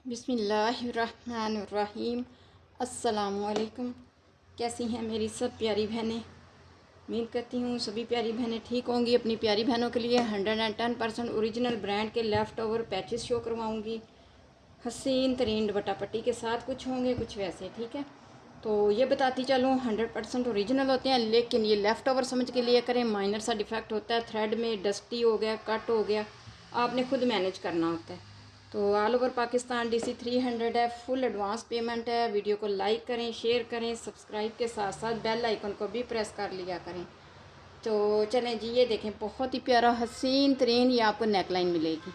बिस्मिल्लाहिर्रहमानिर्रहीम। अस्सलामुअलैकुम। कैसी हैं मेरी सब प्यारी बहनें। उम्मीद करती हूँ सभी प्यारी बहनें ठीक होंगी। अपनी प्यारी बहनों के लिए 110% ओरिजिनल ब्रांड के लेफ़्ट ओवर पैचेस शो करवाऊँगी। हसीन तरीन दुपट्टा पट्टी के साथ कुछ होंगे, कुछ वैसे। ठीक है, तो ये बताती चलूँ 100% ओरिजिनल होते हैं, लेकिन ये लेफ़्ट ओवर समझ के लिए करें। माइनर सा डिफेक्ट होता है, थ्रेड में डस्टी हो गया, कट हो गया, आपने खुद मैनेज करना होता है। तो ऑल ओवर पाकिस्तान DC 300 है। फुल एडवांस पेमेंट है। वीडियो को लाइक करें, शेयर करें, सब्सक्राइब के साथ साथ बेल आइकन को भी प्रेस कर लिया करें। तो चलें जी, ये देखें बहुत ही प्यारा हसीन तरीन ये आपको नेकलाइन मिलेगी।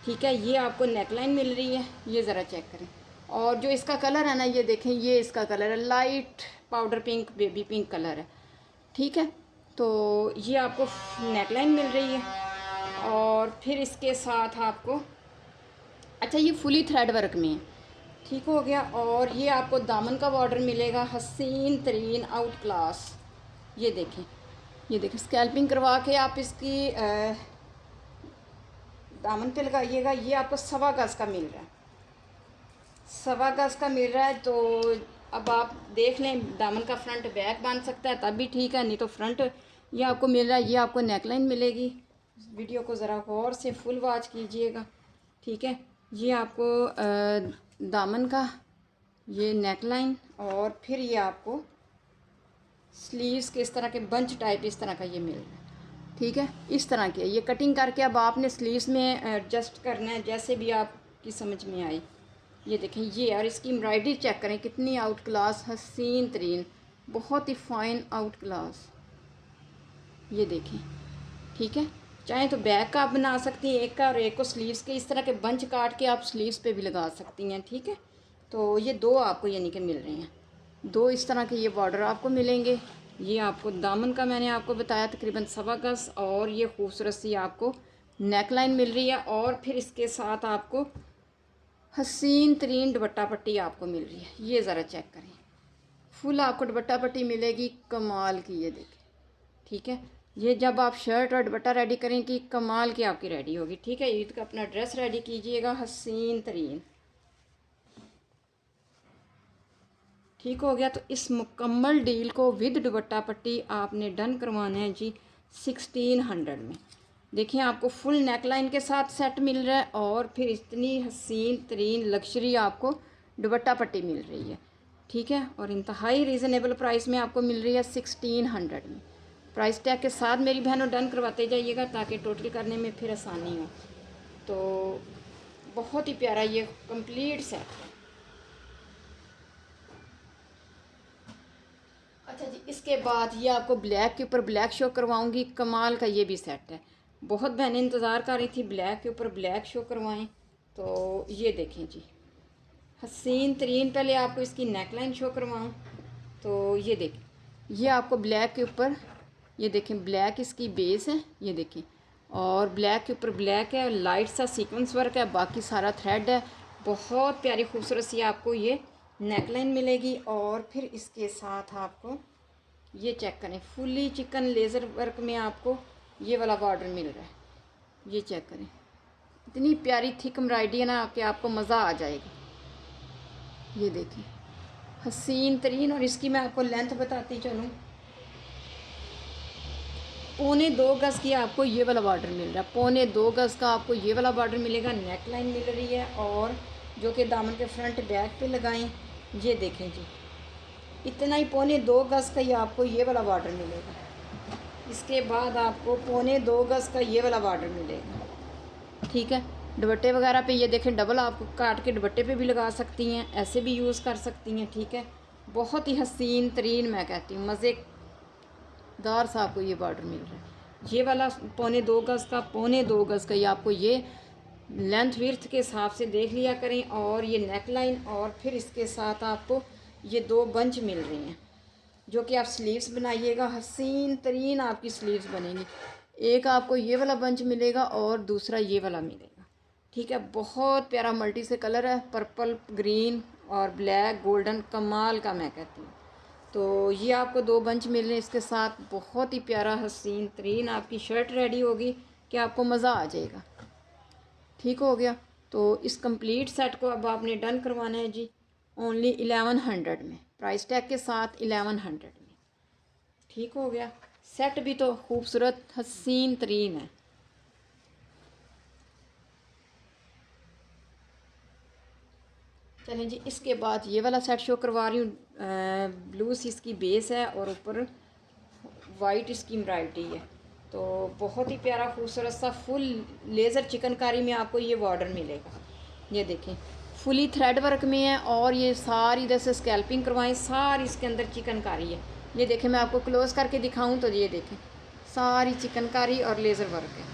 ठीक है, ये आपको नेकलाइन मिल रही है, ये ज़रा चेक करें। और जो इसका कलर है ना, ये देखें, ये इसका कलर है light powder pink, baby pink colour है। ठीक है, तो ये आपको नेकलाइन मिल रही है और फिर इसके साथ आपको, अच्छा, ये फुली थ्रेड वर्क में है। ठीक हो गया। और ये आपको दामन का बॉर्डर मिलेगा हसीन तरीन आउट क्लास। ये देखें, ये देखें, स्कैल्पिंग करवा के आप इसकी दामन पे लगाइएगा। ये आपको 1.25 गज का मिल रहा है, 1.25 गज का मिल रहा है। तो अब आप देख लें, दामन का फ्रंट बैक बन सकता है तब भी ठीक है, नहीं तो फ्रंट ये आपको मिल रहा है। ये आपको नेकलाइन मिलेगी। वीडियो को ज़रा गौर से फुल वॉच कीजिएगा। ठीक है, ये आपको दामन का ये नेकलाइन और फिर ये आपको स्लीव्स के इस तरह के बंच टाइप इस तरह का ये मिल रहा है। ठीक है, इस तरह के ये कटिंग करके अब आपने स्लीव्स में एडजस्ट करना है, जैसे भी आपकी समझ में आए। ये देखें, ये और इसकी एम्ब्रॉयडरी चेक करें कितनी आउट क्लास हसीन तरीन, बहुत ही फाइन आउट क्लास। ये देखें। ठीक है, चाहे तो बैक का आप बना सकती हैं एक का, और एक को स्लीव्स के इस तरह के बंच काट के आप स्लीव्स पे भी लगा सकती हैं। ठीक है, तो ये दो आपको यानी कि मिल रहे हैं, दो इस तरह के ये बॉर्डर आपको मिलेंगे। ये आपको दामन का मैंने आपको बताया तकरीबन 1.25 गज, और ये खूबसूरत सी आपको नेकलाइन मिल रही है। और फिर इसके साथ आपको हसीन तरीन दुपट्टा पट्टी आपको मिल रही है। ये ज़रा चेक करें, फुल आपको दुपट्टा पट्टी मिलेगी कमाल की। ये देखें। ठीक है, ये जब आप शर्ट और दुपट्टा रेडी करेंगी कमाल की आपकी रेडी होगी। ठीक है, ईद का अपना ड्रेस रेडी कीजिएगा हसीन तरीन। ठीक हो गया। तो इस मुकम्मल डील को विद दुपट्टा पट्टी आपने डन करवाना है जी 1600 में। देखिए, आपको फुल नेकलाइन के साथ सेट मिल रहा है और फिर इतनी हसीन तरीन लग्जरी आपको दुपट्टा पट्टी मिल रही है। ठीक है, और इंतहाई रीज़नेबल प्राइस में आपको मिल रही है 1600 में। प्राइस टैग के साथ मेरी बहनों डन करवाते जाइएगा ताकि टोटल करने में फिर आसानी हो। तो बहुत ही प्यारा ये कंप्लीट सेट है। अच्छा जी, इसके बाद ये आपको ब्लैक के ऊपर ब्लैक शो करवाऊंगी। कमाल का ये भी सेट है। बहुत बहनें इंतज़ार कर रही थी ब्लैक के ऊपर ब्लैक शो करवाएं। तो ये देखें जी, हसीन तरीन। पहले आपको इसकी नेकलाइन शो करवाऊं। तो ये देखें, ये आपको ब्लैक के ऊपर, ये देखें, ब्लैक इसकी बेस है। ये देखें, और ब्लैक के ऊपर ब्लैक है, लाइट सा सीक्वेंस वर्क है, बाकी सारा थ्रेड है। बहुत प्यारी खूबसूरत सी आपको ये नेकलाइन मिलेगी। और फिर इसके साथ आपको ये चेक करें, फुली चिकन लेज़र वर्क में आपको ये वाला बॉर्डर मिल रहा है। ये चेक करें, इतनी प्यारी थिक एम्ब्रॉयडरी है ना कि आपको मज़ा आ जाएगा। ये देखें, हसीन तरीन। और इसकी मैं आपको लेंथ बताती चलूँ, 1.25 गज़ की आपको ये वाला बॉर्डर मिल रहा है। 1.25 गज़ का आपको ये वाला बॉर्डर मिलेगा। नेकलाइन मिल रही है, और जो कि दामन के फ्रंट बैक पे लगाएं। ये देखें जी, इतना ही 1.25 गज़ का ही आपको ये वाला बॉर्डर मिलेगा। इसके बाद आपको 1.25 गज़ का ये वाला बॉर्डर मिलेगा। ठीक है, दुपट्टे वगैरह पे ये देखें, डबल आपको काट के दुपट्टे पे भी लगा सकती हैं, ऐसे भी यूज़ कर सकती हैं। ठीक है, बहुत ही हसीन तरीन, मैं कहती हूँ मज़ेदार सा आपको ये बॉर्डर मिल रहा है। ये वाला 1.25 गज़ का, 1.25 गज़ का ये आपको ये लेंथ विर्थ के हिसाब से देख लिया करें। और ये नेकलाइन, और फिर इसके साथ आपको ये दो बंच मिल रही हैं जो कि आप स्लीव्स बनाइएगा। हसीन तरीन आपकी स्लीव्स बनेंगी। एक आपको ये वाला बंच मिलेगा और दूसरा ये वाला मिलेगा। ठीक है, बहुत प्यारा मल्टी से कलर है, पर्पल, ग्रीन और ब्लैक, गोल्डन, कमाल का मैं कहती हूँ। तो ये आपको दो बंच मिल रहे हैं इसके साथ। बहुत ही प्यारा हसीन तरीन आपकी शर्ट रेडी होगी कि आपको मज़ा आ जाएगा। ठीक हो गया। तो इस कंप्लीट सेट को अब आपने डन करवाना है जी ओनली 1100 में, प्राइस टैग के साथ 1100 में। ठीक हो गया। सेट भी तो खूबसूरत हसीन तरीन है। चलें जी, इसके बाद ये वाला सेट शो करवा रही हूँ। ब्लू सी इसकी बेस है और ऊपर वाइट इसकी एम्ब्रॉयडरी है। तो बहुत ही प्यारा खूबसूरत सा फुल लेज़र चिकनकारी में आपको ये बॉर्डर मिलेगा। ये देखें फुली थ्रेड वर्क में है और ये सारी इधर से स्कैल्पिंग करवाएं, सारी इसके अंदर चिकनकारी है। ये देखें मैं आपको क्लोज़ करके दिखाऊं तो ये देखें सारी चिकनकारी और लेज़र वर्क है।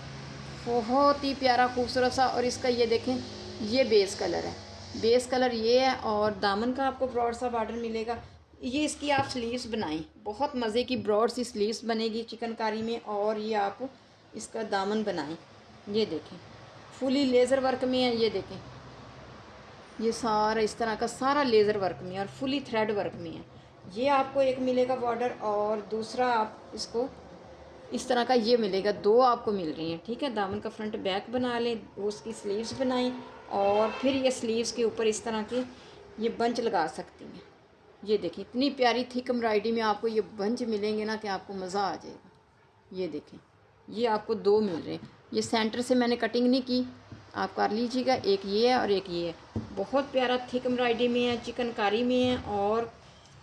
बहुत ही प्यारा खूबसूरत सा। और इसका ये देखें ये बेस कलर है, बेस कलर ये है और दामन का आपको ब्रॉड सा बॉर्डर मिलेगा। ये इसकी आप स्लीव्स बनाएं, बहुत मज़े की ब्रॉड सी स्लीव्स बनेगी चिकनकारी में। और ये आप इसका दामन बनाएं। ये देखें फुली लेज़र वर्क में है। ये देखें ये सारा इस तरह का सारा लेज़र वर्क में और फुली थ्रेड वर्क में है। ये आपको एक मिलेगा बॉर्डर और दूसरा आप इसको इस तरह का ये मिलेगा, दो आपको मिल रही हैं। ठीक है, दामन का फ्रंट बैक बना लें, उसकी स्लीव्स बनाएं और फिर ये स्लीव्स के ऊपर इस तरह के ये बंच लगा सकती हैं। ये देखिए इतनी प्यारी थिक एम्ब्रॉयडरी में आपको ये बंच मिलेंगे ना कि आपको मज़ा आ जाएगा। ये देखें ये आपको दो मिल रहे हैं। ये सेंटर से मैंने कटिंग नहीं की, आप कर लीजिएगा। एक ये है और एक ये है। बहुत प्यारा थिक एम्ब्रॉयडरी में है, चिकनकारी में है और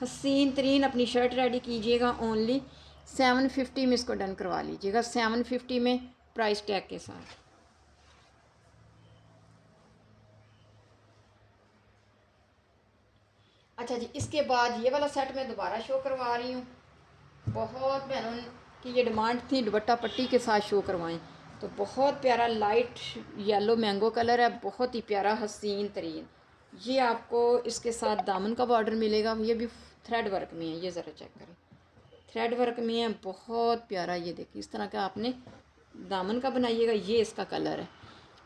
हसीन तरीन। अपनी शर्ट रेडी कीजिएगा ओनली 750 में, इसको डन करवा लीजिएगा 750 में प्राइस टैग के साथ। अच्छा जी, इसके बाद ये वाला सेट मैं दोबारा शो करवा रही हूँ। बहुत बहनों की ये डिमांड थी दुपट्टा पट्टी के साथ शो करवाएं, तो बहुत प्यारा लाइट येलो मैंगो कलर है, बहुत ही प्यारा हसीन तरीन। ये आपको इसके साथ दामन का बॉर्डर मिलेगा। ये भी थ्रेड वर्क में है, ये ज़रा चेक करें, थ्रेड वर्क में है, बहुत प्यारा। ये देखिए इस तरह का आपने दामन का बनाइएगा। ये इसका कलर है।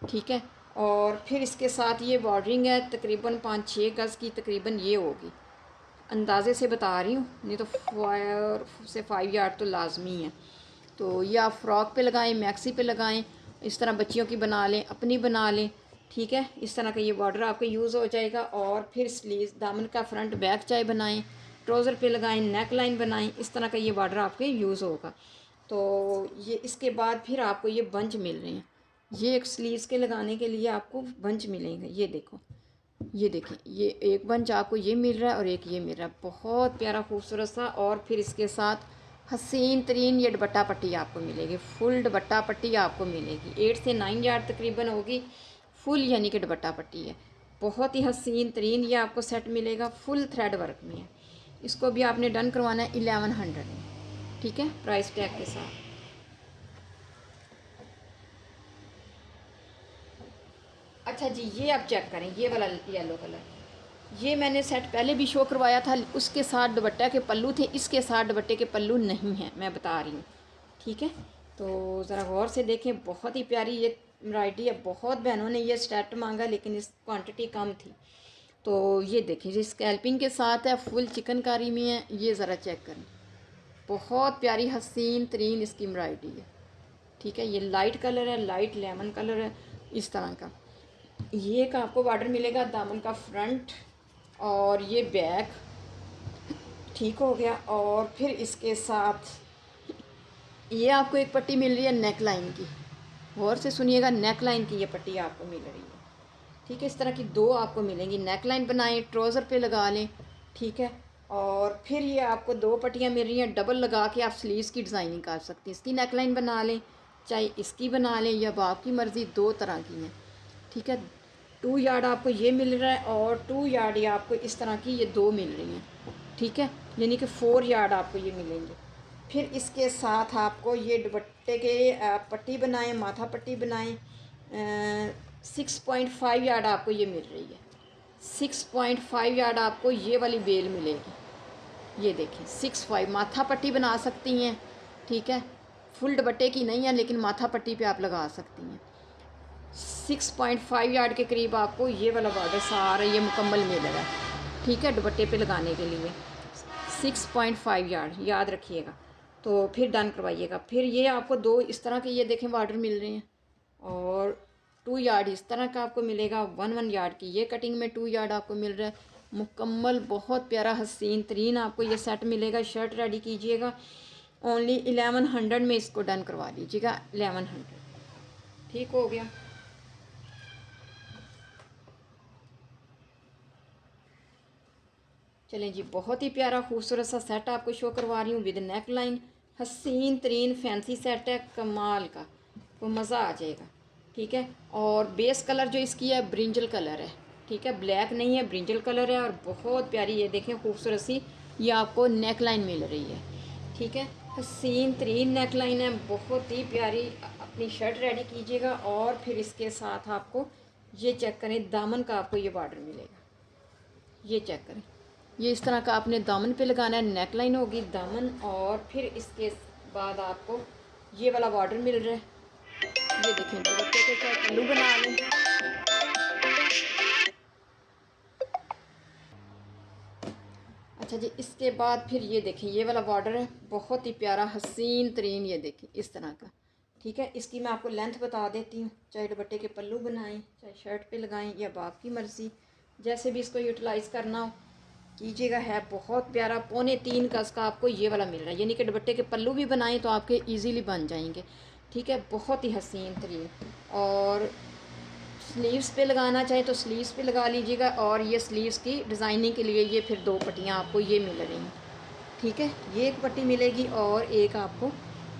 ठीक है, और फिर इसके साथ ये बॉर्डरिंग है तकरीबन 5-6 गज़ की तकरीबन ये होगी, अंदाज़े से बता रही हूँ, नहीं तो 4 से 5 यार्ड तो लाजमी है। तो ये आप फ्रॉक पे लगाएं, मैक्सी पे लगाएं, इस तरह बच्चियों की बना लें, अपनी बना लें। ठीक है, इस तरह का ये बॉर्डर आपका यूज़ हो जाएगा। और फिर स्लीव दामन का फ्रंट बैक चाहे बनाएं, ट्राउज़र पे लगाएं, नेक लाइन बनाएं, इस तरह का ये बॉर्डर आपके यूज़ होगा। तो ये इसके बाद फिर आपको ये बंच मिल रहे हैं। ये एक स्लीव्स के लगाने के लिए आपको बंच मिलेंगे। ये देखो, ये देखिए ये एक बंच आपको ये मिल रहा है और एक ये मिल रहा है, बहुत प्यारा खूबसूरत सा। और फिर इसके साथ हसीन तरीन ये दुपट्टा पट्टी आपको मिलेगी, फुल दुपट्टा पट्टी आपको मिलेगी। 8 से 9 यार्ड तकरीबन होगी फुल, यानी कि दुपट्टा पट्टी है। बहुत ही हसीन तरीन ये आपको सेट मिलेगा, फुल थ्रेड वर्क में है। इसको भी आपने डन करवाना है 1100 में। ठीक है, प्राइस टैग के साथ। अच्छा जी, ये आप चेक करें, ये वाला येलो कलर, ये मैंने सेट पहले भी शो करवाया था, उसके साथ दुपट्टा के पल्लू थे, इसके साथ दुपट्टे के पल्लू नहीं हैं, मैं बता रही हूँ। ठीक है, तो ज़रा गौर से देखें, बहुत ही प्यारी ये एम्ब्रॉयडरी है। बहुत बहनों ने ये सेट मांगा लेकिन इस क्वांटिटी कम थी। तो ये देखें ये स्कैल्पिंग के साथ है, फुल चिकनकारी में है। ये ज़रा चेक करें, बहुत प्यारी हसीन तरीन इसकी एम्ब्रॉयडरी है। ठीक है, ये लाइट कलर है, लाइट लेमन कलर है इस तरह का। ये एक आपको बॉर्डर मिलेगा दामन का फ्रंट और ये बैक। ठीक हो गया। और फिर इसके साथ ये आपको एक पट्टी मिल रही है नेक लाइन की, गौर से सुनिएगा, नेक लाइन की ये पट्टी आपको मिल रही है। ठीक है, इस तरह की दो आपको मिलेंगी। नेक लाइन बनाएं, ट्राउज़र पे लगा लें। ठीक है, और फिर ये आपको दो पट्टियाँ मिल रही हैं, डबल लगा के आप स्लीव्स की डिज़ाइनिंग कर सकती हैं। इसकी नेक लाइन बना लें, चाहे इसकी बना लें, या आपकी मर्ज़ी, दो तरह की हैं। ठीक है, 2 यार्ड आपको ये मिल रहा है और 2 यार्ड ये आपको इस तरह की ये दो मिल रही हैं। ठीक है, यानी कि 4 यार्ड आपको ये मिलेंगे। फिर इसके साथ आपको ये दुपट्टे के पट्टी बनाएं, माथा पट्टी बनाएं, 6.5 यार्ड आपको ये मिल रही है। 6.5 यार्ड आपको ये वाली बेल मिलेगी। ये देखिए 6.5 माथा पट्टी बना सकती हैं। ठीक है, फुल दुपट्टे की नहीं है लेकिन माथा पट्टी पे आप लगा सकती हैं। 6.5 यार्ड के करीब आपको ये वाला बॉर्डर सारा ये मुकम्मल मिलेगा। ठीक है, दुपट्टे पे लगाने के लिए 6.5 यार्ड याद रखिएगा। तो फिर डन करवाइएगा। फिर ये आपको दो इस तरह के ये देखें बॉर्डर मिल रहे हैं और 2 यार्ड इस तरह का आपको मिलेगा, 1 यार्ड की ये कटिंग में 2 यार्ड आपको मिल रहा है। मुकम्मल बहुत प्यारा हसीन तरीन आपको ये सेट मिलेगा। शर्ट रेडी कीजिएगा, ओनली 1100 में इसको डन करवा लीजिएगा। 1100 ठीक हो गया। चलें जी, बहुत ही प्यारा खूबसूरत सा सेट आपको शो करवा रही हूँ विद नेक लाइन। हसीन तरीन फैंसी सेट है, कमाल का, तो मज़ा आ जाएगा। ठीक है, और बेस कलर जो इसकी है ब्रिंजल कलर है। ठीक है, ब्लैक नहीं है, ब्रिंजल कलर है, और बहुत प्यारी ये देखें खूबसूरत सी ये आपको नेक लाइन मिल रही है। ठीक है, हसीन तरीन नेक लाइन है, बहुत ही प्यारी। अपनी शर्ट रेडी कीजिएगा, और फिर इसके साथ आपको ये चेक करें, दामन का आपको ये बॉर्डर मिलेगा। ये चेक करें, ये इस तरह का आपने दामन पे लगाना है, नेक लाइन होगी दामन, और फिर इसके बाद आपको ये वाला बॉर्डर मिल रहा है। ये देखें, दुपट्टे के साथ पल्लू बना लें। अच्छा जी, इसके बाद फिर ये देखें ये वाला बॉर्डर है, बहुत ही प्यारा हसीन तरीन, ये देखें इस तरह का। ठीक है, इसकी मैं आपको लेंथ बता देती हूँ, चाहे दुपट्टे के पल्लू बनाएं, चाहे शर्ट पे लगाएं, या बाप की मर्ज़ी, जैसे भी इसको यूटिलाइज़ करना हो कीजिएगा। है बहुत प्यारा, 3.25 गज का आपको ये वाला मिल रहा है, यानी कि दुपट्टे के पल्लू भी बनाएं तो आपके इजीली बन जाएंगे। ठीक है, बहुत ही हसीन तरीन। और स्लीव्स पे लगाना चाहे तो स्लीव्स पे लगा लीजिएगा, और ये स्लीव्स की डिज़ाइनिंग के लिए ये फिर 2 पट्टियाँ आपको ये मिल रही हैं। ठीक है, ये एक पट्टी मिलेगी और एक आपको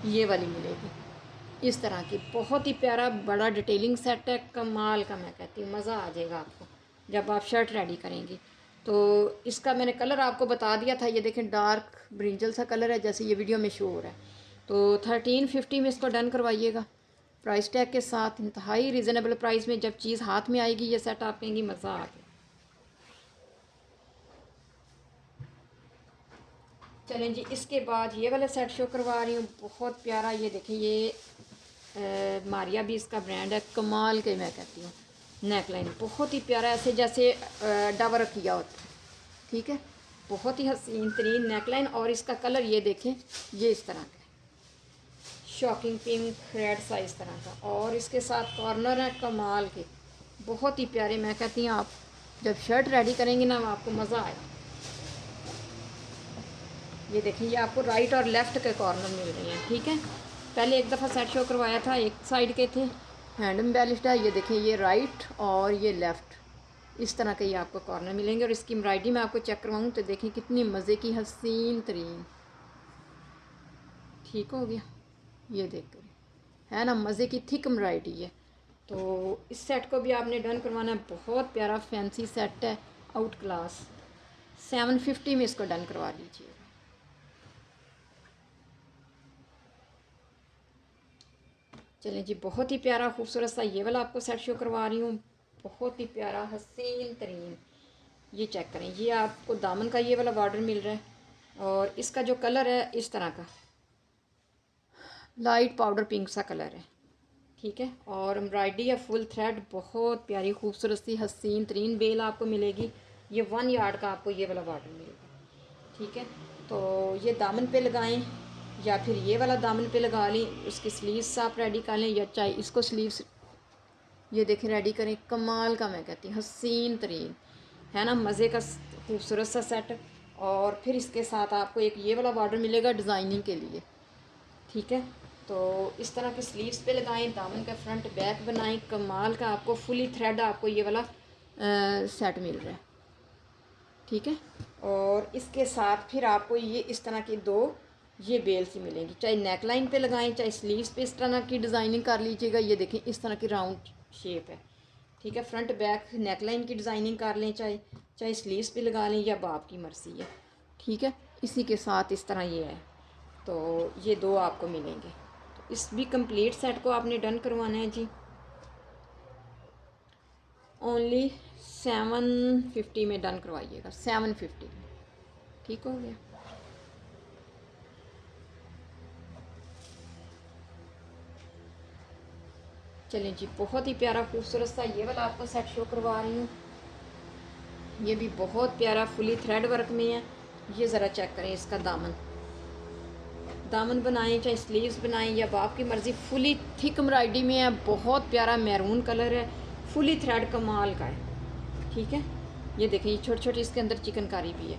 ये वाली मिलेगी इस तरह की। बहुत ही प्यारा बड़ा डिटेलिंग सेट है, कमाल का, मैं कहती हूँ मज़ा आ जाएगा आपको जब आप शर्ट रेडी करेंगी। तो इसका मैंने कलर आपको बता दिया था, ये देखें डार्क ब्रिंजल सा कलर है जैसे ये वीडियो में शो हो रहा है। तो 1350 में इसको डन करवाइएगा, प्राइस टैग के साथ, इंतहाई रीज़नेबल प्राइस में। जब चीज़ हाथ में आएगी ये सेट आप कहेंगी मज़ा आ गया। चलें जी, इसके बाद ये वाला सेट शो करवा रही हूँ, बहुत प्यारा। ये देखें, ये मारिया भी इसका ब्रांड है, कमाल के, मैं कहती हूँ। नेक लाइन बहुत ही प्यारा, ऐसे जैसे डबर किया होता है। ठीक है, बहुत ही हसीन तरीन नेक लाइन, और इसका कलर ये देखें, ये इस तरह का है, शॉकिंग पिंक रेड सा इस तरह का, और इसके साथ कॉर्नर है कमाल के, बहुत ही प्यारे। मैं कहती हूँ आप जब शर्ट रेडी करेंगे ना आपको मज़ा आएगा। ये देखिए, ये आपको राइट और लेफ़्ट के कॉर्नर मिल रहे हैं। ठीक है, पहले एक दफ़ा सेट शो करवाया था, एक साइड के थे, हैंड एम्बेलिश्ड है। ये देखें, ये राइट और ये लेफ़्ट, इस तरह के ये आपको कॉर्नर मिलेंगे। और इसकी एम्ब्रॉयडरी मैं आपको चेक करवाऊँ तो देखें कितनी मज़े की हसीन तरीन। ठीक हो गया, ये देख कर है ना, मज़े की थिक एम्ब्रॉयडरी है। तो इस सेट को भी आपने डन करवाना है, बहुत प्यारा फैंसी सेट है, आउट क्लास। 750 में इसको डन करवा लीजिएगा। चलें जी, बहुत ही प्यारा खूबसूरत सा ये वाला आपको सेट शो करवा रही हूँ, बहुत ही प्यारा हसीन तरीन। ये चेक करें, ये आपको दामन का ये वाला बॉर्डर मिल रहा है, और इसका जो कलर है इस तरह का लाइट पाउडर पिंक सा कलर है। ठीक है, और एम्ब्रॉयडरी है फुल थ्रेड, बहुत प्यारी खूबसूरत सी हसीन तरीन बेल आपको मिलेगी। ये 1 यार्ड का आपको ये वाला बॉर्डर मिलेगा। ठीक है, तो ये दामन पे लगाएं, या फिर ये वाला दामन पे लगा लें, उसकी स्लीव्स आप रेडी कर लें, या चाहे इसको स्लीव्स ये देखें रेडी करें, कमाल का, मैं कहती हूँ हसीन तरीन है ना, मज़े का खूबसूरत सा सेट। और फिर इसके साथ आपको एक ये वाला बॉर्डर मिलेगा डिज़ाइनिंग के लिए। ठीक है, तो इस तरह के स्लीव्स पे लगाएं, दामन का फ्रंट बैक बनाएं, कमाल का आपको फुली थ्रेड आपको ये वाला सेट मिल रहा है। ठीक है, और इसके साथ फिर आपको ये इस तरह की 2 ये बेल्स ही मिलेंगी, चाहे नेक लाइन पे लगाएं, चाहे स्लीव्स पे इस तरह की डिज़ाइनिंग कर लीजिएगा। ये देखें इस तरह की राउंड शेप है। ठीक है, फ्रंट बैक नेक लाइन की डिज़ाइनिंग कर लें, चाहे चाहे स्लीव्स पे लगा लें, या बाप की मर्ज़ी है। ठीक है, इसी के साथ इस तरह ये है, तो ये 2 आपको मिलेंगे। तो इस भी कंप्लीट सेट को आपने डन करवाना है जी, ओनली 750 में डन करवाइएगा, 750 में। ठीक हो गया। चलें जी, बहुत ही प्यारा खूबसूरत सा ये वाला आपको सेट शो करवा रही हूँ, ये भी बहुत प्यारा फुली थ्रेड वर्क में है। ये ज़रा चेक करें इसका दामन, दामन बनाएं चाहे स्लीव्स बनाएं या आपकी मर्ज़ी। फुली थिक एम्ब्रॉयडरी में है, बहुत प्यारा मैरून कलर है, फुली थ्रेड कमाल का है। ठीक है, ये देखें, ये छोटे छोटे इसके अंदर चिकनकारी भी है।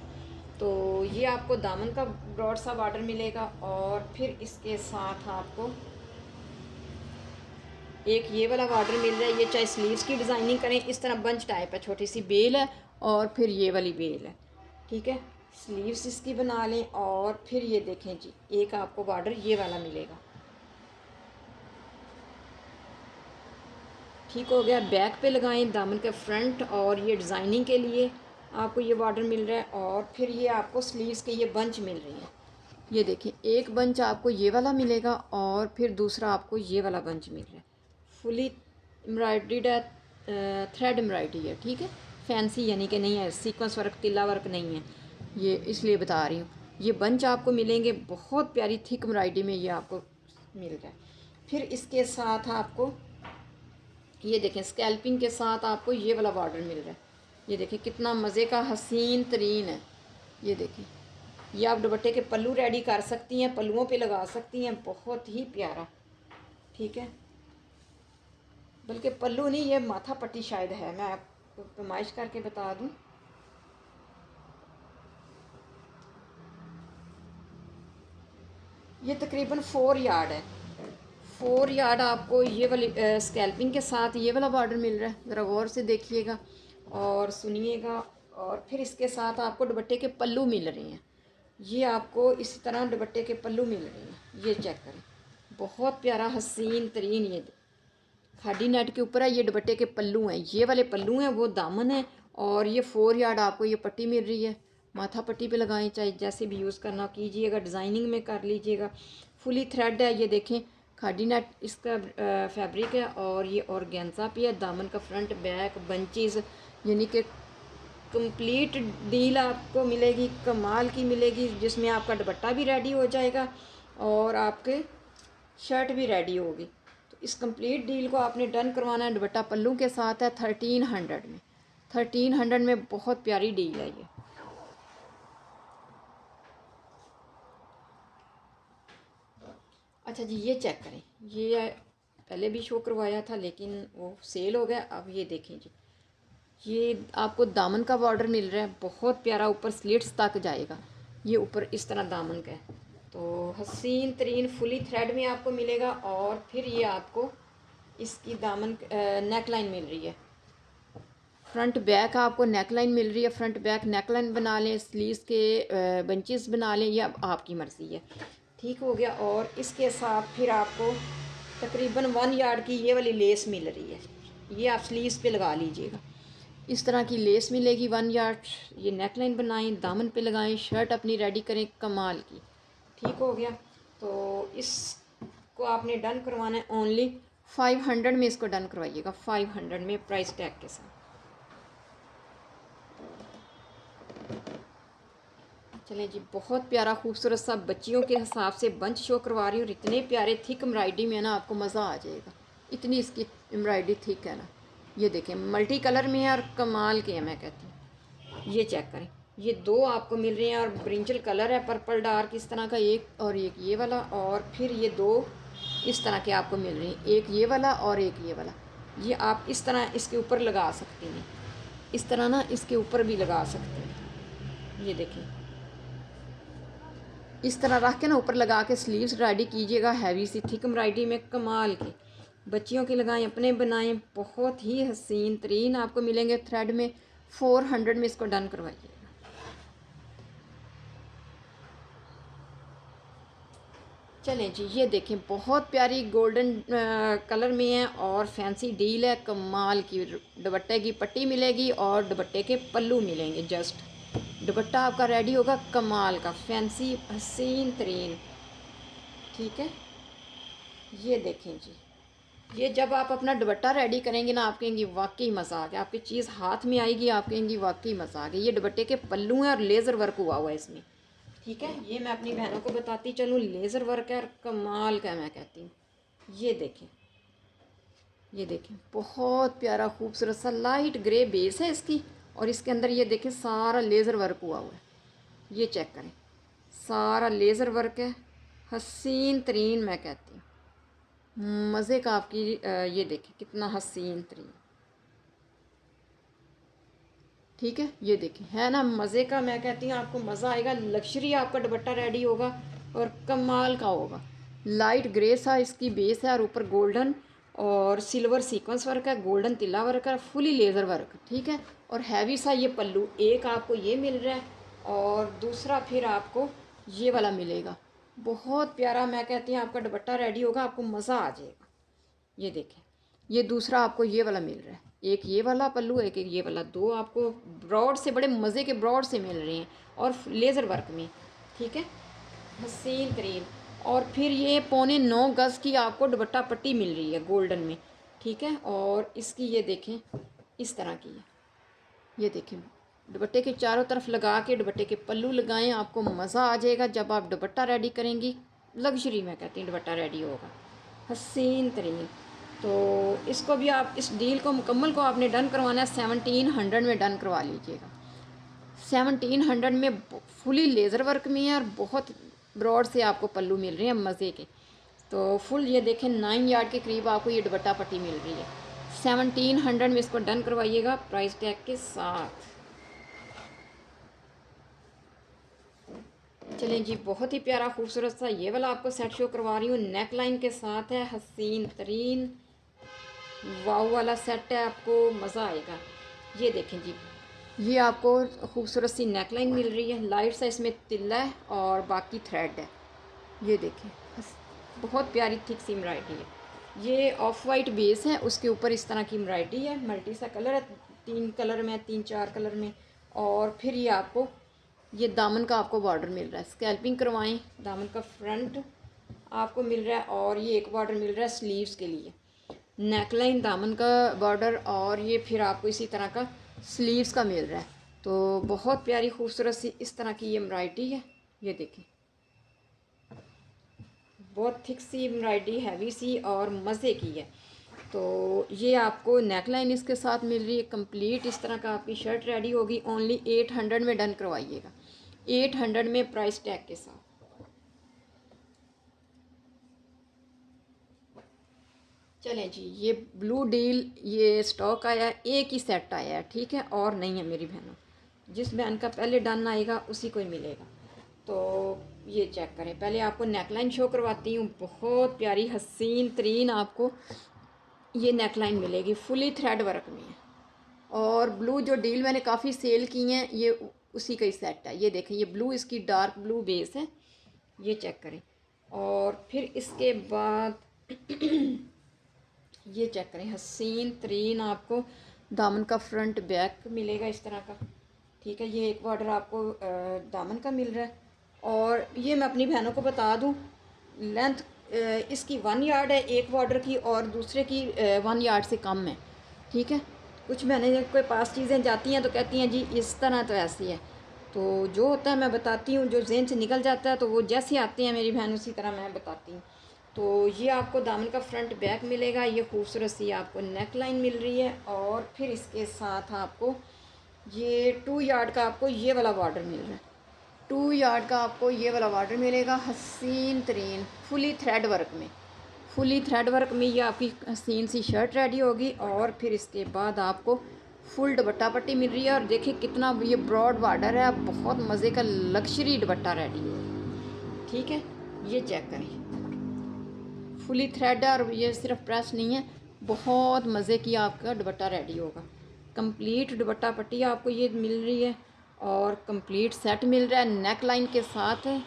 तो ये आपको दामन का ब्रॉड सा बॉर्डर मिलेगा और फिर इसके साथ आपको एक ये वाला बॉर्डर मिल रहा है। ये चाहे स्लीव्स की डिज़ाइनिंग करें, इस तरह बंच टाइप है, छोटी सी बेल है और फिर ये वाली बेल है। ठीक है, स्लीव्स इसकी बना लें और फिर ये देखें जी, एक आपको बॉर्डर ये वाला मिलेगा। ठीक हो गया, बैक पे लगाएं दामन के फ्रंट और ये डिज़ाइनिंग के लिए आपको ये बॉर्डर मिल रहा है और फिर ये आपको स्लीव्स के ये बंच मिल रही है। ये देखें, एक बंच आपको ये वाला मिलेगा और फिर दूसरा आपको ये वाला बंच मिल रहा है। फुली एम्ब्रॉयड्रीड है, थ्रेड एम्ब्रॉयडरी है। ठीक है, फैंसी यानी कि नहीं है, सीक्वेंस वर्क तिल्ला वर्क नहीं है, ये इसलिए बता रही हूँ। ये बंच आपको मिलेंगे बहुत प्यारी थिक एम्ब्रॉयडरी में, ये आपको मिल रहा है। फिर इसके साथ आपको ये देखें, स्कैल्पिंग के साथ आपको ये वाला बॉर्डर मिल रहा है। ये देखें कितना मज़े का हसीन तरीन है। ये देखें, ये आप दुपट्टे के पल्लू रेडी कर सकती हैं, पल्लुओं पे लगा सकती हैं, बहुत ही प्यारा। ठीक है, बल्कि पल्लू नहीं, ये माथा पट्टी शायद है, मैं आपको नुमाइश करके बता दूं। ये तकरीबन 4 यार्ड है। 4 यार्ड आपको ये वाली स्कैल्पिंग के साथ ये वाला बॉर्डर मिल रहा है। ज़रा गौर से देखिएगा और सुनिएगा। और फिर इसके साथ आपको दुपट्टे के पल्लू मिल रहे हैं। ये आपको इसी तरह दुपट्टे के पल्लू मिल रहे हैं। ये चेक करें, बहुत प्यारा हसीन तरीन। ये खादी नेट के ऊपर है, ये दुपट्टे के पल्लू हैं, ये वाले पल्लू हैं, वो दामन है। और ये 4 यार्ड आपको ये पट्टी मिल रही है। माथा पट्टी पे लगाएं, चाहे जैसे भी यूज़ करना कीजिएगा, डिज़ाइनिंग में कर लीजिएगा। फुली थ्रेड है, ये देखें खादी नेट इसका फैब्रिक है और ये ऑर्गेन्जा पे है। दामन का फ्रंट बैक बंचेस यानी कि कंप्लीट डील आपको मिलेगी, कमाल की मिलेगी, जिसमें आपका दुपट्टा भी रेडी हो जाएगा और आपके शर्ट भी रेडी होगी। तो इस कंप्लीट डील को आपने डन करवाना है। दुपट्टा पल्लू के साथ है 1300 में। 1300 में बहुत प्यारी डील है ये। अच्छा जी, ये चेक करें, ये पहले भी शो करवाया था लेकिन वो सेल हो गया। अब ये देखें जी, ये आपको दामन का बॉर्डर मिल रहा है, बहुत प्यारा, ऊपर स्लिट्स तक जाएगा। ये ऊपर इस तरह दामन का है, तो हसीन तरीन फुली थ्रेड में आपको मिलेगा। और फिर ये आपको इसकी दामन नेक लाइन मिल रही है, फ्रंट बैक आपको नेक लाइन मिल रही है। फ्रंट बैक नेक लाइन बना लें, स्लीव्स के बंचेस बना लें, या आपकी मर्ज़ी है। ठीक हो गया, और इसके साथ फिर आपको तकरीबन 1 यार्ड की ये वाली लेस मिल रही है। ये आप स्लीव्स पे लगा लीजिएगा, इस तरह की लेस मिलेगी 1 यार्ड। ये नेक लाइन बनाएं, दामन पे लगाएं, शर्ट अपनी रेडी करें कमाल की। ठीक हो गया, तो इसको आपने डन करवाना है ओनली 500 में। इसको डन करवाइएगा 500 में प्राइस टैग के साथ। चलें जी, बहुत प्यारा खूबसूरत सा बच्चियों के हिसाब से बंच शो करवा रही हूँ। इतने प्यारे थिक एम्ब्रॉयडरी में है ना, आपको मज़ा आ जाएगा। इतनी इसकी एम्ब्रॉयडरी थिक है ना। ये देखें, मल्टी कलर में है और कमाल के है, मैं कहती हूँ। ये चेक करें, ये 2 आपको मिल रहे हैं और ब्रिंजल कलर है, पर्पल डार्क इस तरह का एक, और एक ये वाला। और फिर ये 2 इस तरह के आपको मिल रहे हैं, एक ये वाला और एक ये वाला। ये आप इस तरह इसके ऊपर लगा सकते हैं, इस तरह ना इसके ऊपर भी लगा सकते हैं। ये देखें, इस तरह रख के ना ऊपर लगा के स्लीव्स रेडी कीजिएगा। हैवी सी थिक एम्ब्रॉयडरी में कमाल की, बच्चियों के लगाएं, अपने बनाएं, बहुत ही हसीन तरीन आपको मिलेंगे थ्रेड में। 400 में इसको डन करवाइएगा। चलें जी, ये देखें, बहुत प्यारी गोल्डन कलर में है और फैंसी डील है कमाल की। दुपट्टे की पट्टी मिलेगी और दुपट्टे के पल्लू मिलेंगे। जस्ट दुपट्टा आपका रेडी होगा कमाल का, फैंसी हसीन तरीन। ठीक है, ये देखें जी, ये जब आप अपना दुपट्टा रेडी करेंगे ना, आप कहेंगी वाकई मज़ा आ गया। आपकी चीज़ हाथ में आएगी, आप कहेंगी वाकई मज़ा आ गया। ये दुपट्टे के पल्लू हैं और लेज़र वर्क हुआ हुआ है इसमें। ठीक है, ये मैं अपनी बहनों को बताती चलूँ, लेज़र वर्क है और कमाल का है, मैं कहती हूँ। ये देखें, ये देखें, बहुत प्यारा खूबसूरत सा लाइट ग्रे बेस है इसकी, और इसके अंदर ये देखें सारा लेज़र वर्क हुआ हुआ है। ये चेक करें, सारा लेज़र वर्क है, हसीन तरीन मैं कहती हूँ, मज़े का आपकी ये देखें कितना हसीन तरीन। ठीक है, ये देखें है ना मज़े का, मैं कहती हूँ आपको मज़ा आएगा। लग्जरी आपका दुपट्टा रेडी होगा और कमाल का होगा। लाइट ग्रे सा इसकी बेस है और ऊपर गोल्डन और सिल्वर सीक्वेंस वर्क है, गोल्डन तिल्ला वर्क है, फुली लेज़र वर्क। ठीक है, और हैवी सा ये पल्लू, एक आपको ये मिल रहा है और दूसरा फिर आपको ये वाला मिलेगा। बहुत प्यारा मैं कहती हूँ आपका दुपट्टा रेडी होगा, आपको मज़ा आ जाएगा। ये देखें, ये दूसरा आपको ये वाला मिल रहा है, एक ये वाला पल्लू, एक ये वाला, दो आपको ब्रॉड से, बड़े मज़े के ब्रॉड से मिल रहे हैं और लेज़र वर्क में। ठीक है, हसीन तरीन। और फिर ये 9.25 गज की आपको दुपट्टा पट्टी मिल रही है गोल्डन में। ठीक है, और इसकी ये देखें इस तरह की है, ये देखें दुपट्टे के चारों तरफ लगा के दुपट्टे के पल्लू लगाएं, आपको मज़ा आ जाएगा जब आप दुपट्टा रेडी करेंगी। लग्जरी मैं कहती हूँ दुपट्टा रेडी होगा, हसीन तरीन। तो इसको भी आप, इस डील को मुकम्मल को आपने डन करवाना है 1700 में डन करवा लीजिएगा। 1700 में फुली लेज़र वर्क में है और बहुत ब्रॉड से आपको पल्लू मिल रहे हैं मज़े के। तो फुल ये देखें 9 यार्ड के करीब आपको ये दुपट्टा पट्टी मिल रही है। 1700 में इसको डन करवाइएगा प्राइस टैग के साथ। चलें जी, बहुत ही प्यारा खूबसूरत सा ये वाला आपको सेट शो करवा रही हूँ, नेक लाइन के साथ है, हसीन तरीन वाव वाला सेट है, आपको मज़ा आएगा। ये देखें जी, ये आपको खूबसूरत सी नेक लाइन मिल रही है, लाइट सा इसमें तिल्ला है और बाकी थ्रेड है। ये देखें बहुत प्यारी थिक सी एम्ब्रॉयडरी है। ये ऑफ वाइट बेस है, उसके ऊपर इस तरह की एम्ब्रॉयडरी है, मल्टी सा कलर है, 3 कलर में, 3-4 कलर में। और फिर ये आपको ये दामन का आपको बॉर्डर मिल रहा है, स्कैल्पिंग करवाएं, दामन का फ्रंट आपको मिल रहा है और ये एक बॉर्डर मिल रहा है स्लीव्स के लिए, नेकलाइन दामन का बॉर्डर और ये फिर आपको इसी तरह का स्लीव्स का मिल रहा है। तो बहुत प्यारी खूबसूरत सी इस तरह की ये एम्ब्रॉयडरी है, ये देखें बहुत थिक सी एम्ब्रॉयडरी, हैवी सी और मज़े की है। तो ये आपको नेकलाइन इसके साथ मिल रही है कंप्लीट, इस तरह का आपकी शर्ट रेडी होगी। ओनली 800 में डन करवाइएगा, 800 में प्राइस टैग के साथ। चलें जी, ये ब्लू डील ये स्टॉक आया है, एक ही सेट आया है। ठीक है, और नहीं है मेरी बहनों, जिस बहन का पहले डन आएगा उसी को ही मिलेगा। तो ये चेक करें, पहले आपको नेकलाइन शो करवाती हूँ। बहुत प्यारी हसीन तरीन आपको ये नेकलाइन मिलेगी, फुली थ्रेड वर्क में है। और ब्लू जो डील मैंने काफ़ी सेल की हैं, ये उसी का ही सेट है। ये देखें, ये ब्लू इसकी डार्क ब्लू बेस है, ये चेक करें। और फिर इसके बाद ये चेक करें, हसीन तरीन आपको दामन का फ्रंट बैक मिलेगा इस तरह का। ठीक है, ये एक बॉर्डर आपको दामन का मिल रहा है। और ये मैं अपनी बहनों को बता दूं, लेंथ इसकी 1 यार्ड है एक बॉर्डर की और दूसरे की 1 यार्ड से कम है। ठीक है, कुछ बहनें कोई पास चीज़ें जाती हैं तो कहती हैं जी इस तरह तो ऐसी है, तो जो होता है मैं बताती हूँ, जो जेन से निकल जाता है तो वो जैसे आती हैं मेरी बहन उसी तरह मैं बताती हूँ। तो ये आपको दामन का फ्रंट बैक मिलेगा, ये खूबसूरत सी आपको नेक लाइन मिल रही है और फिर इसके साथ आपको ये 2 यार्ड का आपको ये वाला बॉर्डर मिल रहा है। 2 यार्ड का आपको ये वाला बॉर्डर मिलेगा, हसीन तरीन फुली थ्रेड वर्क में। फुली थ्रेड वर्क में ये आपकी हसीन सी शर्ट रेडी होगी और फिर इसके बाद आपको फुल दुपट्टा पट्टी मिल रही है। और देखिए कितना ये ब्रॉड बॉर्डर है, बहुत मज़े का लग्जरी दुपट्टा रेडी है। ठीक है, ये चेक करें, फुली थ्रेड है और ये सिर्फ प्रेस नहीं है, बहुत मज़े की आपका दुपट्टा रेडी होगा। कंप्लीट दुपट्टा पट्टी आपको ये मिल रही है और कंप्लीट सेट मिल रहा है, नेक लाइन के साथ है।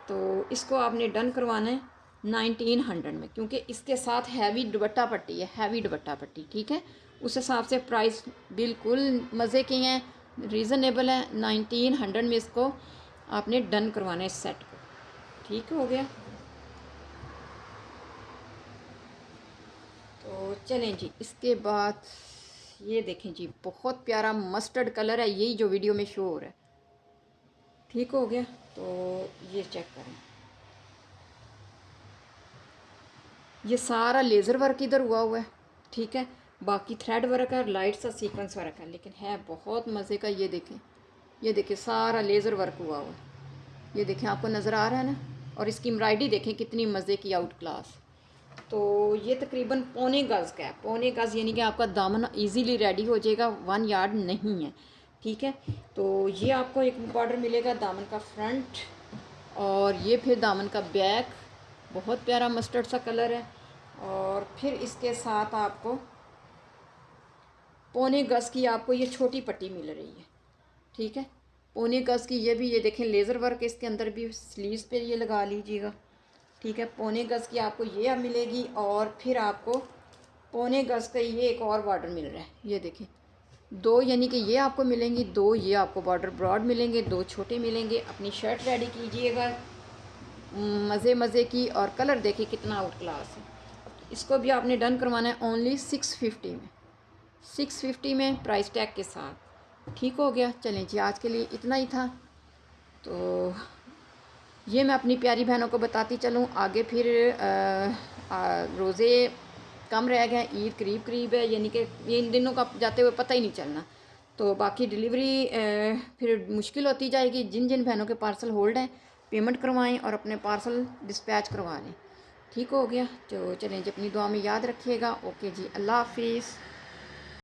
तो इसको आपने डन करवाना है 1900 में, क्योंकि इसके साथ हैवी दुपट्टा पट्टी है, हैवी दुपट्टा पट्टी। ठीक है, उस हिसाब से प्राइस बिल्कुल मज़े के हैं, रीज़नेबल है। 1900 में इसको आपने डन करवाना है इस सेट को। ठीक हो गया, तो चलें जी, इसके बाद ये देखें जी, बहुत प्यारा मस्टर्ड कलर है, यही जो वीडियो में शो हो रहा है। ठीक हो गया, तो ये चेक करें, ये सारा लेज़र वर्क इधर हुआ है। ठीक है, बाकी थ्रेड वर्क है और लाइट सा सीक्वेंस वर्क है, लेकिन है बहुत मज़े का। ये देखें, ये देखें सारा लेज़र वर्क हुआ है, ये देखें आपको नज़र आ रहा है ना। और इसकी एम्ब्रॉयडरी देखें कितनी मज़े की, आउट क्लास। तो ये तकरीबन पौने गज़ का है, पौने गज़, यानी कि आपका दामन इजीली रेडी हो जाएगा, 1 यार्ड नहीं है, ठीक है। तो ये आपको एक बॉर्डर मिलेगा दामन का फ्रंट, और ये फिर दामन का बैक, बहुत प्यारा मस्टर्ड सा कलर है। और फिर इसके साथ आपको पौने गज़ की आपको ये छोटी पट्टी मिल रही है, ठीक है। पौने गज़ की ये भी, ये देखें लेज़र वर्क इसके अंदर भी, स्लीव्स पे ये लगा लीजिएगा, ठीक है। पौने गज़ की आपको ये अब मिलेगी, और फिर आपको पौने गज़ का ये एक और बॉर्डर मिल रहा है, ये देखें 2, यानी कि ये आपको मिलेंगी 2, ये आपको बॉर्डर ब्रॉड मिलेंगे, 2 छोटे मिलेंगे। अपनी शर्ट रेडी कीजिएगा मज़े मज़े की, और कलर देखिए कितना आउट क्लास है। इसको भी आपने डन करवाना है ओनली 650 में, 650 में प्राइस टैग के साथ, ठीक हो गया। चलें जी, आज के लिए इतना ही था। तो ये मैं अपनी प्यारी बहनों को बताती चलूँ, आगे फिर रोज़े कम रह गए, ईद करीब करीब है, यानी कि इन दिनों का जाते हुए पता ही नहीं चलना। तो बाकी डिलीवरी फिर मुश्किल होती जाएगी। जिन जिन बहनों के पार्सल होल्ड हैं, पेमेंट करवाएं और अपने पार्सल डिस्पैच करवा लें, ठीक हो गया। तो चलें जी, अपनी दुआ में याद रखिएगा। ओके जी, अल्लाह हाफिज़।